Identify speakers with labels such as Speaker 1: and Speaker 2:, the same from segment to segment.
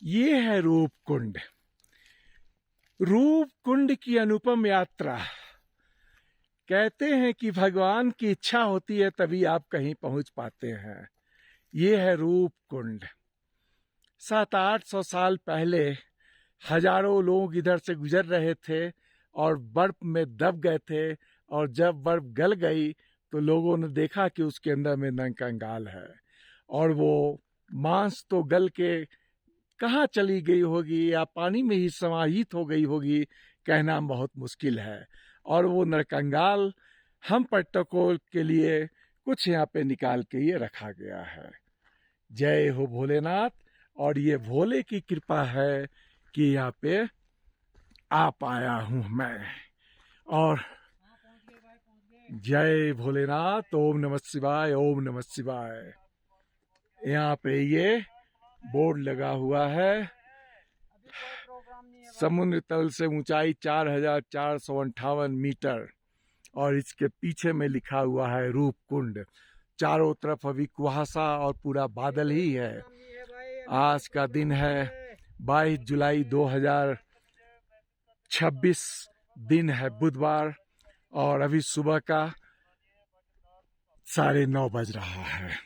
Speaker 1: ये है रूप कुंड। रूप कुंड की अनुपम यात्रा। कहते हैं कि भगवान की इच्छा होती है तभी आप कहीं पहुंच पाते हैं। ये है रूप कुंड। 700-800 साल पहले हजारों लोग इधर से गुजर रहे थे और बर्फ में दब गए थे, और जब बर्फ गल गई तो लोगों ने देखा कि उसके अंदर में नरकंकाल है, और वो मांस तो गल के कहाँ चली गई होगी या पानी में ही समाहित हो गई होगी, कहना बहुत मुश्किल है। और वो नरकंकाल हम पर्यटकों के लिए कुछ यहाँ पे निकाल के ये रखा गया है। जय हो भोलेनाथ। और ये भोले की कृपा है कि यहाँ पे आ पाया हूँ मैं। और जय भोलेनाथ। ओम नमः शिवाय, ओम नमः शिवाय। यहाँ पे ये बोर्ड लगा हुआ है। समुद्र तल से ऊंचाई 4458 मीटर, और इसके पीछे में लिखा हुआ है रूप कुंड। चारों तरफ अभी कुहासा और पूरा बादल ही है। आज का दिन है 22 जुलाई 2026, दिन है बुधवार, और अभी सुबह का 9:30 बज रहा है।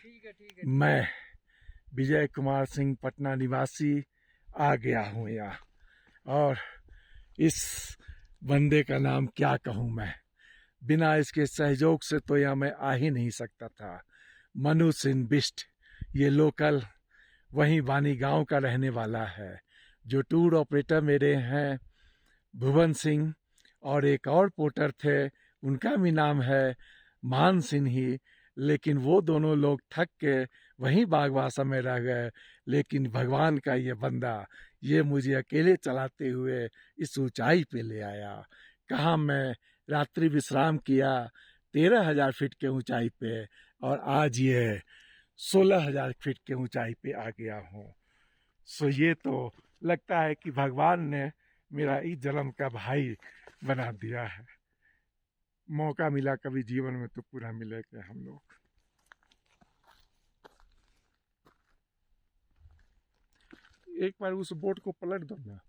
Speaker 1: मैं विजय कुमार सिंह, पटना निवासी, आ गया हूँ यहाँ। और इस बंदे का नाम क्या कहूँ मैं, बिना इसके सहयोग से तो यहाँ मैं आ ही नहीं सकता था। मनु सिंह बिष्ट, ये लोकल वहीं वानी गांव का रहने वाला है। जो टूर ऑपरेटर मेरे हैं भुवन सिंह, और एक और पोर्टर थे, उनका भी नाम है मान सिंह ही, लेकिन वो दोनों लोग थक के वहीं बागवासा में रह गए। लेकिन भगवान का ये बंदा, ये मुझे अकेले चलाते हुए इस ऊंचाई पे ले आया। कहाँ मैं रात्रि विश्राम किया 13,000 फीट के ऊंचाई पे, और आज ये 16,000 फीट के ऊंचाई पे आ गया हूँ। सो ये तो लगता है कि भगवान ने मेरा इस जन्म का भाई बना दिया है। मौका मिला कभी जीवन में तो पूरा मिलेगा हम लोग। एक बार उस बोट को पलट दो ना,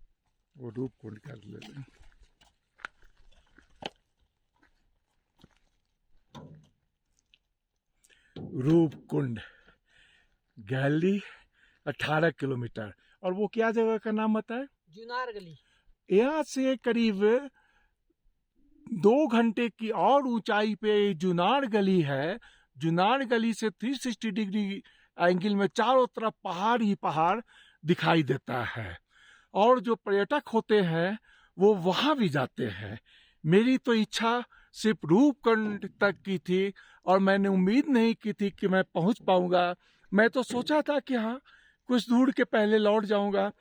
Speaker 1: वो रूप कुंड कर ले लें। रूप कुंड गैली 18 किलोमीटर। और वो क्या जगह का नाम बताए?
Speaker 2: जुनार गली।
Speaker 1: यहाँ से करीब 2 घंटे की और ऊंचाई पे जुनार गली है। जुनार गली से 360 डिग्री एंगल में चारों तरफ पहाड़ ही पहाड़ दिखाई देता है, और जो पर्यटक होते हैं वो वहां भी जाते हैं। मेरी तो इच्छा सिर्फ रूपकुंड तक की थी, और मैंने उम्मीद नहीं की थी कि मैं पहुंच पाऊंगा। मैं तो सोचा था कि हाँ, कुछ दूर के पहले लौट जाऊंगा।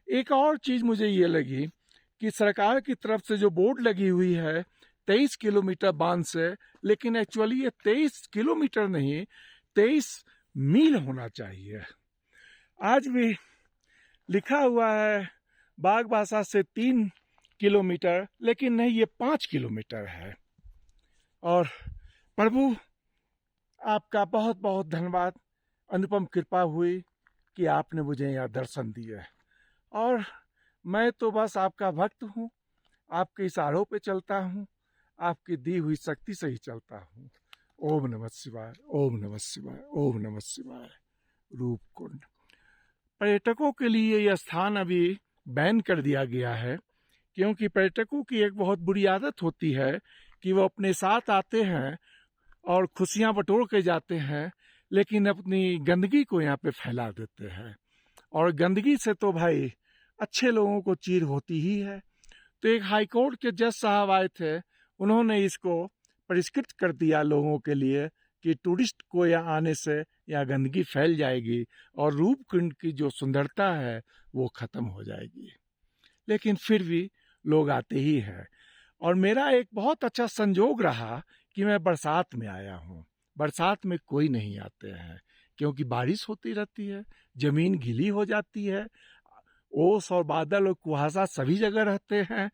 Speaker 1: एक और चीज मुझे ये लगी कि सरकार की तरफ से जो बोर्ड लगी हुई है 23 किलोमीटर बांध से, लेकिन एक्चुअली ये 23 किलोमीटर नहीं, 23 मील होना चाहिए। आज भी लिखा हुआ है बागबासा से 3 किलोमीटर, लेकिन नहीं, ये 5 किलोमीटर है। और प्रभु आपका बहुत बहुत धन्यवाद। अनुपम कृपा हुई कि आपने मुझे यहाँ दर्शन दिए, और मैं तो बस आपका भक्त हूँ। आपके इशारों पे चलता हूँ, आपकी दी हुई शक्ति से ही चलता हूँ। ओम नमः शिवाय, ओम नमः शिवाय, ओम नमः शिवाय। रूप कुंड पर्यटकों के लिए यह स्थान अभी बैन कर दिया गया है, क्योंकि पर्यटकों की एक बहुत बुरी आदत होती है कि वो अपने साथ आते हैं और खुशियां बटोर के जाते हैं, लेकिन अपनी गंदगी को यहाँ पे फैला देते हैं। और गंदगी से तो भाई अच्छे लोगों को चीर होती ही है। तो एक हाईकोर्ट के जज साहब आए थे, उन्होंने इसको परिष्कृत कर दिया लोगों के लिए कि टूरिस्ट को यहाँ आने से यहाँ गंदगी फैल जाएगी और रूपकुंड की जो सुंदरता है वो खत्म हो जाएगी। लेकिन फिर भी लोग आते ही हैं। और मेरा एक बहुत अच्छा संजोग रहा कि मैं बरसात में आया हूँ। बरसात में कोई नहीं आते हैं, क्योंकि बारिश होती रहती है, जमीन गीली हो जाती है, ओस और बादल और कुहासा सभी जगह रहते हैं।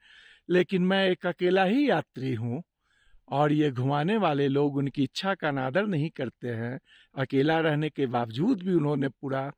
Speaker 1: लेकिन मैं एक अकेला ही यात्री हूँ, और ये घुमाने वाले लोग उनकी इच्छा का अनादर नहीं करते हैं। अकेला रहने के बावजूद भी उन्होंने पूरा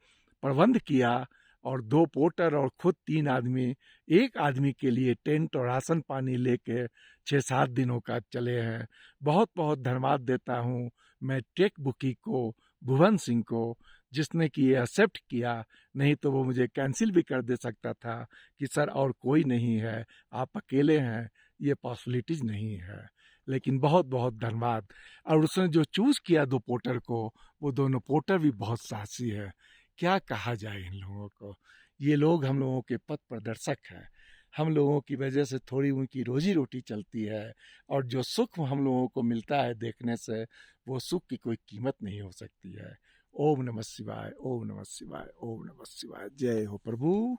Speaker 1: प्रबंध किया और 2 पोर्टर और खुद 3 आदमी, एक आदमी के लिए टेंट और राशन पानी लेके 6-7 दिनों का चले हैं। बहुत बहुत धन्यवाद देता हूँ मैं टेक बुकी को, भुवन सिंह को, जिसने कि ये एक्सेप्ट किया, नहीं तो वो मुझे कैंसिल भी कर दे सकता था कि सर और कोई नहीं है, आप अकेले हैं, ये पॉसिबिलिटीज़ नहीं है। लेकिन बहुत बहुत धन्यवाद। और उसने जो चूज़ किया 2 पोर्टर को, वो दोनों पोर्टर भी बहुत साहसी है। क्या कहा जाए इन लोगों को। ये लोग हम लोगों के पथ प्रदर्शक हैं। हम लोगों की वजह से थोड़ी उनकी रोजी रोटी चलती है, और जो सुख हम लोगों को मिलता है देखने से, वो सुख की कोई कीमत नहीं हो सकती है। ओम नमः शिवाय, ओम नमः शिवाय, ओम नमः शिवाय। जय हो प्रभु।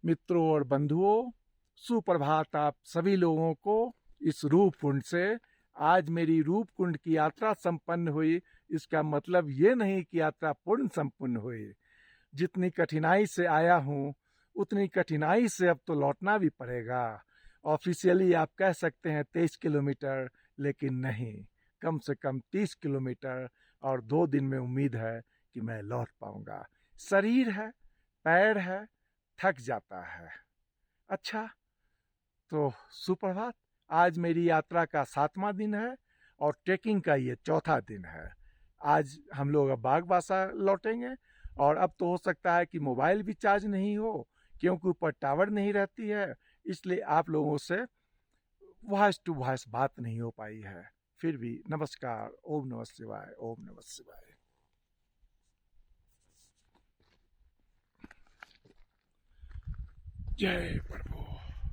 Speaker 1: मित्रों और बंधुओं, सुप्रभात आप सभी लोगों को। इस रूप कुंड से आज मेरी रूप कुंड की यात्रा संपन्न हुई। इसका मतलब ये नहीं कि यात्रा पूर्ण संपन्न हुई। जितनी कठिनाई से आया हूँ, उतनी कठिनाई से अब तो लौटना भी पड़ेगा। ऑफिशियली आप कह सकते हैं 23 किलोमीटर, लेकिन नहीं, कम से कम 30 किलोमीटर, और 2 दिन में उम्मीद है कि मैं लौट पाऊंगा। शरीर है, पैर है, थक जाता है। अच्छा, तो सुप्रभात। आज मेरी यात्रा का 7वां दिन है और ट्रेकिंग का ये 4था दिन है। आज हम लोग अब बागबासा लौटेंगे, और अब तो हो सकता है कि मोबाइल भी चार्ज नहीं हो, क्योंकि ऊपर टावर नहीं रहती है, इसलिए आप लोगों से वॉइस टू वॉइस बात नहीं हो पाई है। फिर भी नमस्कार, ओम नमः शिवाय, ओम नमः शिवाय। जय प्रभु।